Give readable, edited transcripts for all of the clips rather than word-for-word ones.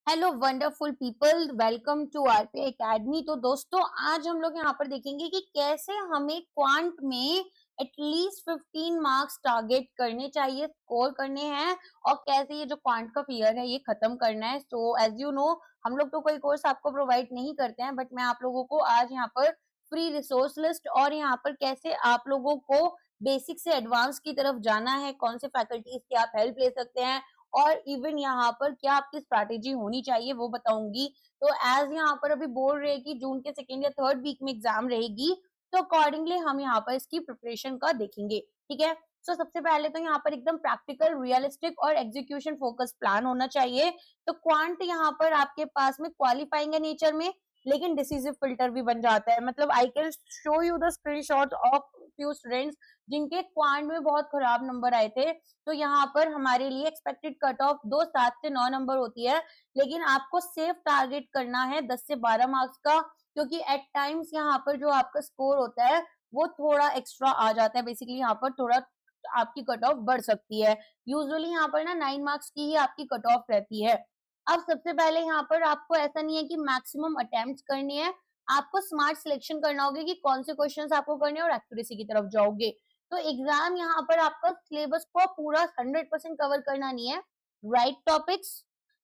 Hello wonderful people, welcome to RPI academy. तो दोस्तों, आज हम लोग यहाँ पर देखेंगे कि कैसे हमें क्वांट में एटलीस्ट 15 मार्क्स टारगेट करने चाहिए, स्कोर करने हैं, और कैसे ये जो क्वांट का फियर है ये खत्म करना है। सो एज यू नो, हम लोग तो कोई कोर्स आपको प्रोवाइड नहीं करते हैं, बट मैं आप लोगों को आज यहाँ पर फ्री रिसोर्स लिस्ट और यहाँ पर कैसे आप लोगों को बेसिक से एडवांस की तरफ जाना है, कौन से फैकल्टीज की आप हेल्प ले सकते हैं, और इवन यहाँ पर क्या आपकी स्ट्रैटेजी होनी चाहिए वो बताऊंगी। तो एज यहाँ पर अभी बोल रहे हैं कि जून के सेकेंड या थर्ड वीक में एग्जाम रहेगी, तो अकॉर्डिंगली हम यहाँ पर इसकी प्रिपरेशन का देखेंगे। ठीक है। सो सबसे पहले तो यहाँ पर एकदम प्रैक्टिकल, रियलिस्टिक और एग्जीक्यूशन फोकस प्लान होना चाहिए। तो क्वांट यहाँ पर आपके पास में क्वालिफाइंग है नेचर में, लेकिन डिसीजिव फिल्टर भी बन जाता है। मतलब I can show you the screenshot of few students जिनके क्वांट में बहुत खराब नंबर आए थे। तो यहाँ पर हमारे लिए एक्सपेक्टेड कट ऑफ 7 से 9 नंबर होती है, लेकिन आपको सेफ टारगेट करना है 10 से 12 मार्क्स का, क्योंकि एट टाइम्स यहाँ पर जो आपका स्कोर होता है वो थोड़ा एक्स्ट्रा आ जाता है। बेसिकली यहाँ पर थोड़ा आपकी कट ऑफ बढ़ सकती है। यूजुअली यहाँ पर ना 9 मार्क्स की ही आपकी कट ऑफ रहती है। अब सबसे पहले यहाँ पर आपको ऐसा नहीं है कि मैक्सिमम अटेम्प्ट्स करनी है, आपको स्मार्ट सिलेक्शन करना होगा कि कौन से क्वेश्चंस आपको करने हैं और एक्यूरेसी की तरफ जाओगे। तो एग्जाम यहाँ पर आपका सिलेबस को पूरा 100% कवर करना नहीं है। Right topics,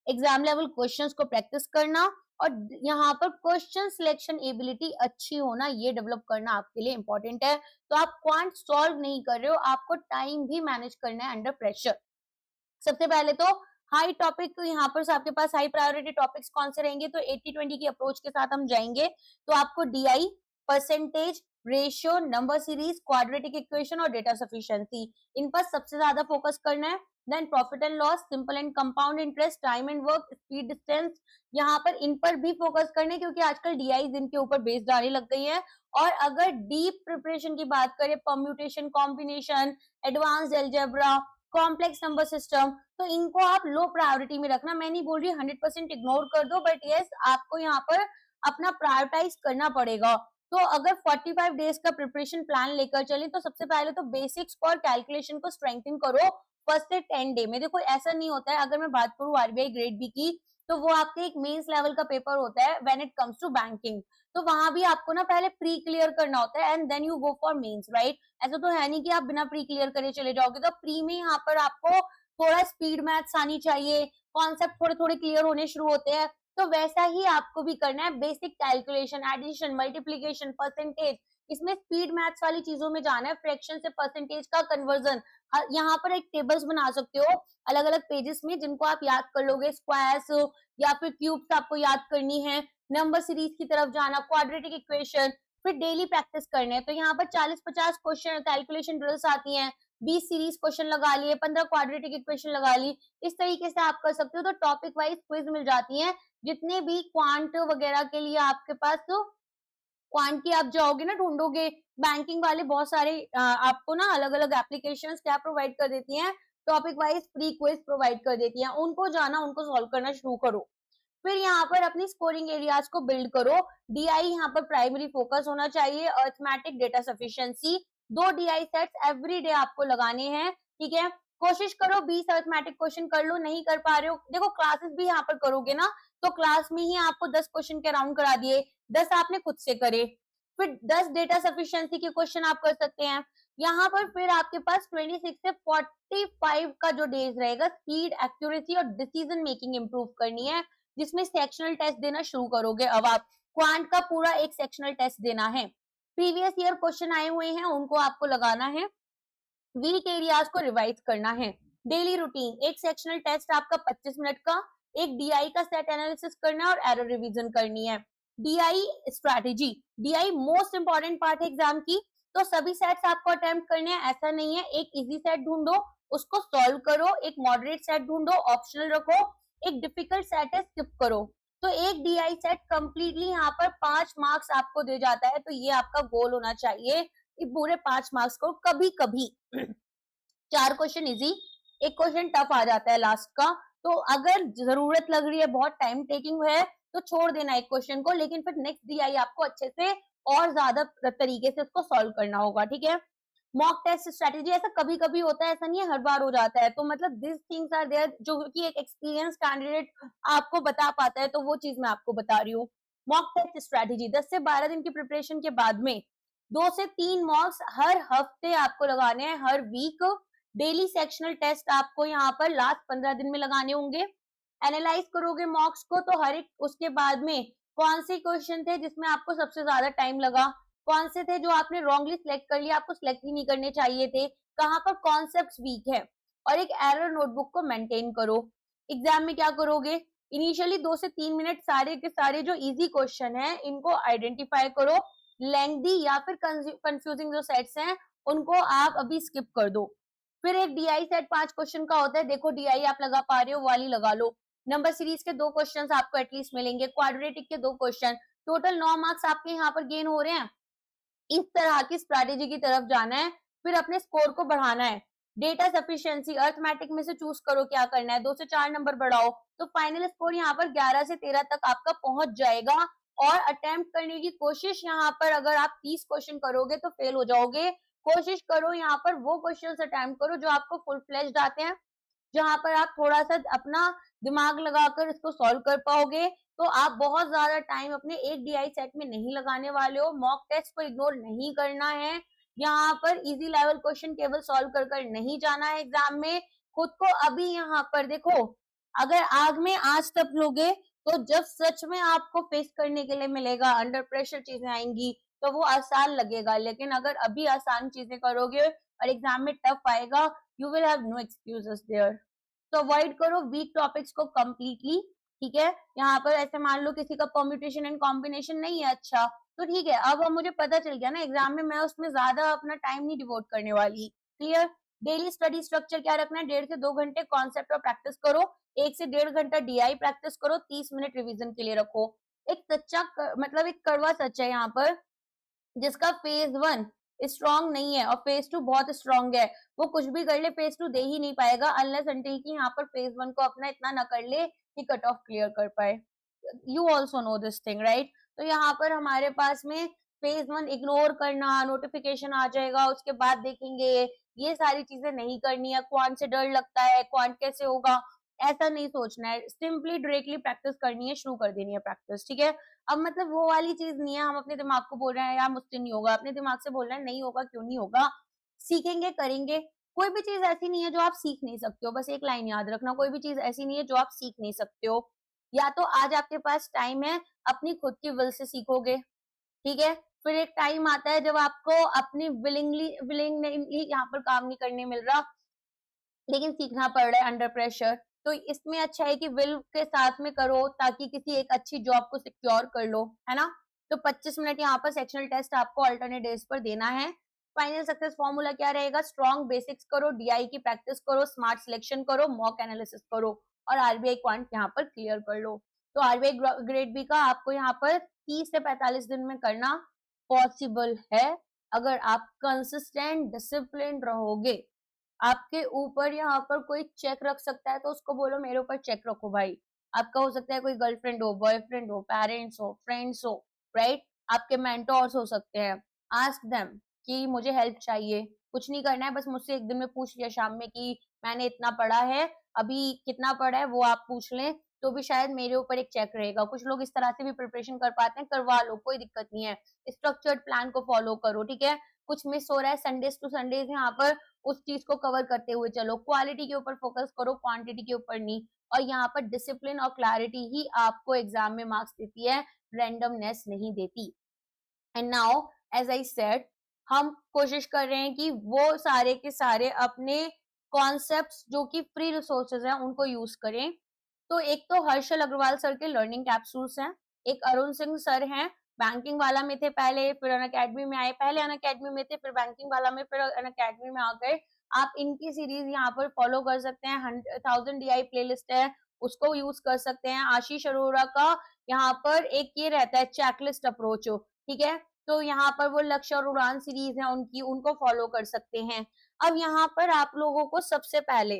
exam level questions को प्रैक्टिस करना, और यहाँ पर क्वेश्चन सिलेक्शन एबिलिटी अच्छी होना, ये डेवलप करना आपके लिए इंपॉर्टेंट है। तो आप क्वांट सॉल्व नहीं कर रहे हो, आपको टाइम भी मैनेज करना है अंडर प्रेशर। सबसे पहले तो हाई टॉपिक, तो यहाँ पर आपके पास हाई प्रायोरिटी टॉपिक्स कौन से रहेंगे, तो 80-20 की अप्रोच के साथ हम जाएंगे। तो आपको DI, percentage, ratio, number series, quadratic equation और डेटा सफिशिएंसी, इन पर सबसे ज्यादा फोकस करना है। Then profit and loss, simple and compound interest, time and work, speed, distance, यहाँ पर इन पर भी फोकस करना है, क्योंकि आजकल डीआई इनके ऊपर बेस्ड आने लग गई है। और अगर डीप प्रिपरेशन की बात करें, permutation, combination, advanced algebra, complex number system, तो इनको आप लो प्रायोरिटी में रखना। मैं नहीं बोल रही 100% इग्नोर कर दो, बट यस, आपको यहाँ पर अपना प्रायोरिटाइज करना पड़ेगा। तो अगर 45 डेज का प्रिपरेशन प्लान लेकर चले, तो सबसे पहले तो बेसिक्स और कैलकुलेशन को स्ट्रेंथन करो फर्स्ट से 10 डे में। देखो, ऐसा नहीं होता है, अगर मैं बात करूं आरबीआई ग्रेड बी की, तो वो आपके एक मेंस लेवल का पेपर होता है when it comes to banking. तो वहां भी आपको ना पहले प्री क्लियर करना होता है and then you go for mains, right. ऐसा तो है नहीं कि आप बिना प्री क्लियर करे चले जाओगे। तो प्री में यहाँ पर आपको थोड़ा स्पीड मैथ्स आनी चाहिए, कॉन्सेप्ट थोड़े थोड़े क्लियर होने शुरू होते हैं। तो वैसा ही आपको भी करना है, basic calculation, addition, multiplication, percentage, इसमें स्पीड मैथ्स वाली चीजों में जाना है। फ्रैक्शन से परसेंटेज का कन्वर्जन, यहाँ पर एक टेबल्स बना सकते हो अलग अलग पेजेस में, जिनको आप याद कर लोगे। स्क्वायर्स या फिर क्यूब्स आपको याद करनी है। नंबर सीरीज की तरफ जाना, क्वाड्रेटिक इक्वेशन, फिर डेली प्रैक्टिस करने हैं। तो यहाँ पर 40-50 क्वेश्चन कैलकुलेशन ड्रिल्स आती हैं, 20 सीरीज क्वेश्चन लगा लिए, 15 क्वाड्रेटिक इक्वेशन लगा ली। इस तरीके से आप कर सकते हो। तो टॉपिक वाइज क्विज मिल जाती हैं, जितने भी क्वांट वगैरह के लिए आपके पास। तो क्वांट की आप जाओगे ना, ढूंढोगे, बैंकिंग वाले बहुत सारे आपको ना अलग अलग एप्लीकेशंस क्या प्रोवाइड कर देती हैं, topic wise free quiz provide कर देती हैं। उनको जाना, उनको सॉल्व करना शुरू करो। फिर यहाँ पर अपनी स्कोरिंग एरियाज को बिल्ड करो। डीआई यहाँ पर प्राइमरी फोकस होना चाहिए, arithmetic, data sufficiency, 2 DI sets every day आपको लगाने हैं। ठीक है। कोशिश करो 20 अर्थमेटिक क्वेश्चन कर लो, नहीं कर पा रहे हो, देखो क्लासेस भी यहाँ पर करोगे ना, तो क्लास में ही आपको 10 क्वेश्चन के राउंड करा दिए, 10 आपने खुद से करे। फिर 10 डेटा सफिशिएंसी के क्वेश्चन आप कर सकते हैं। यहाँ पर फिर आपके पास 26 से 45 का जो डेज रहेगा, स्पीड, एक्यूरेसी और डिसीजन मेकिंग इंप्रूव करनी है, जिसमें सेक्शनल टेस्ट देना शुरू करोगे। अब आप क्वांट का पूरा एक सेक्शनल टेस्ट देना है, प्रीवियस ईयर क्वेश्चन आए हुए हैं उनको आपको लगाना है, वीक एरियाज को रिवाइज करना है। डेली रूटीन, एक सेक्शनल टेस्ट आपका 25 मिनट का, एक डीआई का सेट एनालिसिस करना है और एरर रिवीजन करनी है। DI strategy, DI most important part है एग्जाम की। तो सभी सेट्स आपको अटेम्प्ट करने हैं, ऐसा नहीं है। एक इजी सेट ढूंढो, उसको सॉल्व करो, एक मॉडरेट सेट ढूंढो, ऑप्शनल रखो, एक डिफिकल्ट सेट है स्किप करो। तो एक डीआई सेट कंप्लीटली यहाँ पर 5 मार्क्स आपको दे जाता है। तो ये आपका गोल होना चाहिए कि पूरे 5 मार्क्स को। कभी कभी 4 क्वेश्चन इजी, एक क्वेश्चन टफ आ जाता है लास्ट का। तो अगर जरूरत लग रही है, बहुत टाइम टेकिंग है, तो छोड़ देना एक क्वेश्चन को, लेकिन फिर नेक्स्ट डीआई आपको अच्छे से और ज्यादा तरीके से उसको सॉल्व करना होगा। ठीक है। मॉक टेस्ट स्ट्रेटेजी ऐसा कभी कभी होता है, ऐसा नहीं है हर बार हो जाता है, तो मतलब दिस थिंग्स आर देयर जो कि एक एक्सपीरियंस कैंडिडेट आपको बता पाता है, तो वो चीज मैं आपको बता रही हूँ। मॉक टेस्ट स्ट्रेटेजी 10 से 12 दिन की प्रिपरेशन के बाद में 2 से 3 मॉक्स हर हफ्ते आपको लगाने हैं, हर वीक। डेली सेक्शनल टेस्ट आपको यहाँ पर लास्ट 15 दिन में लगाने होंगे। एनालाइज करोगे मॉक्स को, तो हर एक उसके बाद में कौन से क्वेश्चन थे जिसमें आपको सबसे ज्यादा टाइम लगा, कौन से थे जो आपने रॉन्गली सिलेक्ट कर लिया, आपको सिलेक्ट ही नहीं करने चाहिए थे, कहाँ पर कॉन्सेप्ट्स वीक है, और एक एरर नोटबुक को मेंटेन करो। एग्जाम में क्या करोगे, इनिशियली 2 से 3 मिनट सारे के सारे जो इजी क्वेश्चन है इनको आइडेंटिफाई करो। लेंथी या फिर कंफ्यूजिंग जो सेट्स हैं उनको आप अभी स्किप कर दो। फिर एक डीआई सेट 5 क्वेश्चन का होता है, देखो डीआई आप लगा पा रहे हो वाली लगा लो। नंबर सीरीज के 2 क्वेश्चंस आपको एटलीस्ट मिलेंगे, क्वाड्रेटिक के 2 क्वेश्चन, टोटल 9 मार्क्स आपके यहाँ पर गेन हो रहे हैं। इस तरह की स्ट्रैटेजी की तरफ जाना है, फिर अपने स्कोर को बढ़ाना है। डेटा सफिशिएंसी अर्थमेटिक में से चूज करो क्या करना है, 2 से 4 नंबर बढ़ाओ, तो फाइनल स्कोर यहाँ पर 11 से 13 तक आपका पहुंच जाएगा। और अटेम्प्ट करने की कोशिश यहाँ पर अगर आप 30 क्वेश्चन करोगे तो फेल हो जाओगे। कोशिश करो यहाँ पर वो क्वेश्चन अटेम्प्ट करो जो आपको फुल फ्लेज्ड आते हैं, जहां पर आप थोड़ा सा अपना दिमाग लगाकर इसको सॉल्व कर पाओगे। तो आप बहुत ज्यादा टाइम अपने एक डीआई सेट में नहीं लगाने वाले हो, मॉक टेस्ट को इग्नोर नहीं करना है, यहाँ पर इजी लेवल क्वेश्चन केवल सॉल्व कर कर नहीं जाना है एग्जाम में। खुद को अभी यहाँ पर देखो, अगर आग में आंच तप लोगे तो जब सच में आपको फेस करने के लिए मिलेगा, अंडर प्रेशर चीजें आएंगी तो वो आसान लगेगा, लेकिन अगर अभी आसान चीजें करोगे और एग्जाम में टफ आएगा, you will have no excuses there. तो अवॉइड करो वीक टॉपिक्स को कंप्लीटली, ठीक है। यहाँ पर ऐसे मान लो किसी का परम्यूटेशन एंड कॉम्बिनेशन नहीं है अच्छा, तो ठीक है, अब मुझे पता चल गया ना एग्जाम में मैं उसमें ज्यादा अपना टाइम नहीं डिवोट करने वाली। क्लियर। डेली स्टडी स्ट्रक्चर क्या रखना है, 1.5 से 2 घंटे कॉन्सेप्ट और प्रैक्टिस करो, 1 से 1.5 घंटा डीआई प्रैक्टिस करो, 30 मिनट रिवीजन के लिए रखो। एक सच्चा मतलब एक कड़वा सच है यहाँ पर, जिसका फेज 1 स्ट्रॉन्ग नहीं है और फेज 2 बहुत स्ट्रॉन्ग है, वो कुछ भी कर ले फेज 2 दे ही नहीं पाएगा अनलेस अंटिल कि यहाँ पर फेज 1 को अपना इतना न कर ले कि कट ऑफ क्लियर कर पाए। You also know this thing right. तो यहाँ पर हमारे पास में फेज 1 इग्नोर करना, नोटिफिकेशन आ जाएगा उसके बाद देखेंगे, ये सारी चीजें नहीं करनी है। क्वांट से डर लगता है, क्वांट कैसे होगा, ऐसा नहीं सोचना है, सिंपली डायरेक्टली प्रैक्टिस करनी है, शुरू कर देनी है प्रैक्टिस, ठीक है। अब मतलब वो वाली चीज नहीं है हम अपने दिमाग को बोल रहे हैं यार मुझसे नहीं होगा, अपने दिमाग से बोल रहे हैं नहीं होगा, क्यों नहीं होगा, सीखेंगे करेंगे। कोई भी चीज ऐसी नहीं है जो आप सीख नहीं सकते हो, बस एक लाइन याद रखना, कोई भी चीज ऐसी नहीं है जो आप सीख नहीं सकते हो। या तो आज आपके पास टाइम है, अपनी खुद की विल से सीखोगे, ठीक है। फिर एक टाइम आता है जब आपको अपनी विलिंगली यहाँ पर काम नहीं करने मिल रहा, लेकिन सीखना पड़ रहा है अंडर प्रेशर, तो इसमें अच्छा है कि विल के साथ में करो ताकि किसी एक अच्छी जॉब को सिक्योर कर लो, है ना। तो 25 मिनट यहाँ पर सेक्शनल टेस्ट आपको अल्टरनेट डेज पर देना है। फाइनल सक्सेस फॉर्मूला क्या रहेगा, स्ट्रॉन्ग बेसिक्स करो, डीआई की प्रैक्टिस करो, स्मार्ट सिलेक्शन करो, मॉक एनालिसिस करो और आरबीआई क्वांट यहाँ पर क्लियर कर लो। तो आरबीआई ग्रेड बी का आपको यहाँ पर 30 से 45 दिन में करना पॉसिबल है, अगर आप कंसिस्टेंट डिसिप्लिन रहोगे। आपके ऊपर यहाँ पर कोई चेक रख सकता है तो उसको बोलो मेरे ऊपर चेक रखो भाई। आपका हो सकता है कोई गर्लफ्रेंड हो, बॉयफ्रेंड हो, पेरेंट्स हो, फ्रेंड्स हो, राइट। आपके मेंटोर्स हो सकते हैं, आस्क देम कि मुझे हेल्प चाहिए। कुछ नहीं करना है, बस मुझसे एक दिन में पूछ लिया शाम में कि मैंने इतना पढ़ा है, अभी कितना पढ़ा है वो आप पूछ लें, तो भी शायद मेरे ऊपर एक चेक रहेगा। कुछ लोग इस तरह से भी प्रिपरेशन कर पाते हैं, करवा लो, कोई दिक्कत नहीं है। स्ट्रक्चर्ड प्लान को फॉलो करो, ठीक है। कुछ मिस हो रहा है संडेज टू संडेज यहाँ पर उस चीज को कवर करते हुए चलो, क्वालिटी के ऊपर फोकस करो, क्वांटिटी के ऊपर नहीं। और यहाँ पर डिसिप्लिन और क्लैरिटी ही आपको एग्जाम में मार्क्स देती है, रैंडमनेस नहीं देती। And now as I said, हम कोशिश कर रहे हैं कि वो सारे के सारे अपने कॉन्सेप्ट्स जो कि फ्री रिसोर्सेज हैं उनको यूज करें। तो एक तो हर्षल अग्रवाल सर के लर्निंग कैप्सूल्स हैं, एक अरुण सिंह सर हैं, बैंकिंग वाला में थे पहले, फिर अन अकेडमी में आए, पहले अन अकेडमी में थे, फिर बैंकिंग वाला में, फिर अन अकेडमी में आ गए। आप इनकी सीरीज यहाँ पर फॉलो कर सकते हैं, 1000 डीआई प्लेलिस्ट है उसको यूज कर सकते हैं। आशीष अरोड़ा का यहाँ पर एक ये रहता है चेकलिस्ट अप्रोच, ठीक है। तो यहाँ पर वो लक्ष्य और उड़ान सीरीज है उनकी, उनको फॉलो कर सकते हैं। अब यहाँ पर आप लोगों को सबसे पहले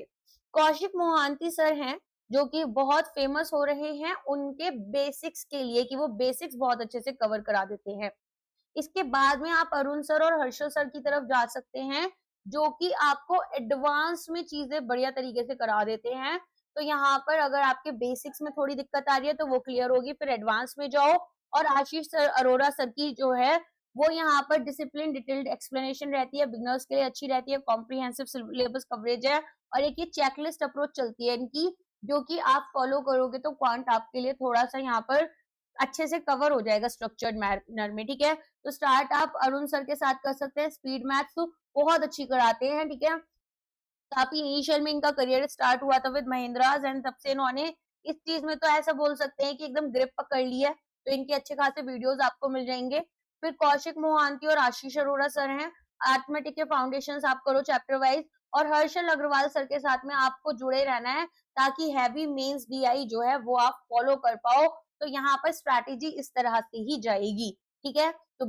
कौशिक मोहांती सर हैं जो कि बहुत फेमस हो रहे हैं उनके बेसिक्स के लिए, कि वो बेसिक्स बहुत अच्छे से कवर करा देते हैं। इसके बाद में आप अरुण सर और हर्षल सर की तरफ जा सकते हैं, जो कि आपको एडवांस में चीजें बढ़िया तरीके से करा देते हैं। तो यहाँ पर अगर आपके बेसिक्स में थोड़ी दिक्कत आ रही है तो वो क्लियर होगी, फिर एडवांस में जाओ। और आशीष सर अरोरा सर की जो है वो यहाँ पर डिसिप्लिन डिटेल्ड एक्सप्लेनेशन रहती है, बिगनर्स के लिए अच्छी रहती है, कॉम्प्रिहेंसिव सिलेबस कवरेज है, और एक ये चेकलिस्ट अप्रोच चलती है इनकी, जो कि आप फॉलो करोगे तो क्वांट आपके लिए थोड़ा सा यहाँ पर अच्छे से कवर हो जाएगा स्ट्रक्चर्ड मैनर में, ठीक है। तो स्टार्ट आप अरुण सर के साथ कर सकते हैं, स्पीड मैथ्स तो बहुत अच्छी कराते हैं, ठीक है। काफी इनिशियल में इनका करियर स्टार्ट हुआ था विद महिंद्राज, एंड तब से इन्होंने इस चीज में तो ऐसा बोल सकते हैं कि एकदम ग्रिप पकड़ ली है। तो इनके अच्छे खासे वीडियोस आपको मिल जाएंगे। फिर कौशिक मोहांती और आशीष अरोड़ा सर हैं, अरिथमेटिक के फाउंडेशंस आप करो चैप्टर वाइज। और हर्षल अग्रवाल सर के साथ में आपको जुड़े रहना है, ताकि हैवी मेंस डीआई जो है वो आप फॉलो कर पाओ। तो यहाँ पर स्ट्रैटेजी इस तरह से ही जाएगी, ठीक है। तो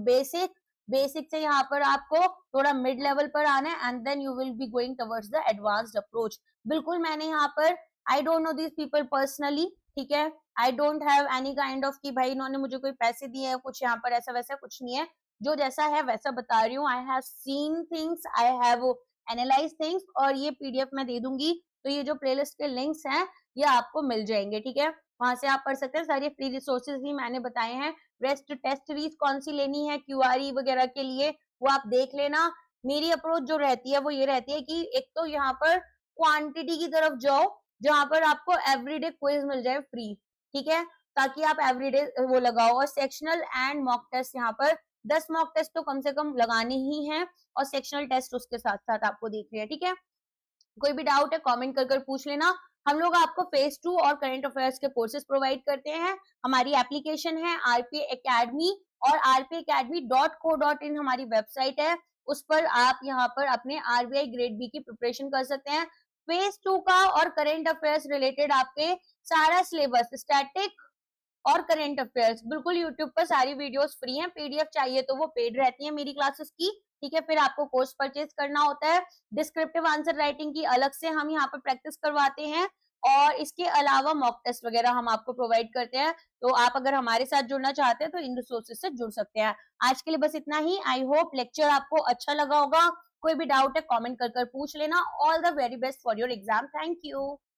बेसिक से यहाँ पर आपको थोड़ा मिड लेवल पर आना है, and then you will be going towards the advanced approach. बिल्कुल मैंने यहाँ पर I don't know this people personally, ठीक है। I don't have any kind of कि भाई इन्होंने मुझे कोई पैसे दिए हैं कुछ, यहाँ पर ऐसा वैसा कुछ नहीं है। जो जैसा है वैसा बता रही हूँ। I have seen things, I have analyse things, और ये पीडीएफ मैं दे दूंगी। तो ये जो प्लेलिस्ट के लिंक्स हैं ये आपको मिल जाएंगे, ठीक है। वहां से आप पढ़ सकते हैं, सारी फ्री रिसोर्सेज ही मैंने बताए हैं। रेस्ट टेस्ट सीरीज कौन सी लेनी है क्यूआरई वगैरह के लिए वो आप देख लेना। मेरी अप्रोच जो रहती है वो ये रहती है कि एक तो यहाँ पर क्वांटिटी की तरफ जाओ, जहां पर आपको एवरीडे क्विज मिल जाए फ्री, ठीक है, ताकि आप एवरीडे वो लगाओ। और सेक्शनल एंड मॉक टेस्ट यहाँ पर 10 मॉक टेस्ट तो कम से कम लगाने ही हैं, और सेक्शनल टेस्ट उसके साथ साथ आपको देखने हैं, ठीक है। कोई भी डाउट है कमेंट कर पूछ लेना। हम लोग आपको फेज 2 और करंट अफेयर्स के कोर्सेज प्रोवाइड करते हैं। हमारी एप्लीकेशन है आरपीए एकेडमी, और rpacademy.co.in हमारी वेबसाइट है। उस पर आप यहाँ पर अपने आरबीआई ग्रेड बी की प्रिपरेशन कर सकते हैं। फेज 2 का और करंट अफेयर्स रिलेटेड आपके सारा सिलेबस, स्टैटिक और करंट अफेयर्स, बिल्कुल यूट्यूब पर सारी वीडियोस फ्री हैं। पीडीएफ चाहिए तो वो पेड रहती है मेरी क्लासेस की, ठीक है। फिर आपको कोर्स परचेज करना होता है। डिस्क्रिप्टिव आंसर राइटिंग की अलग से हम यहाँ पर प्रैक्टिस करवाते हैं, और इसके अलावा मॉक टेस्ट वगैरह हम आपको प्रोवाइड करते हैं। तो आप अगर हमारे साथ जुड़ना चाहते हैं तो इन रिसोर्सेज से जुड़ सकते हैं। आज के लिए बस इतना ही। आई होप लेक्चर आपको अच्छा लगा होगा। कोई भी डाउट है कमेंट कर पूछ लेना। All the very best for your exam. Thank you.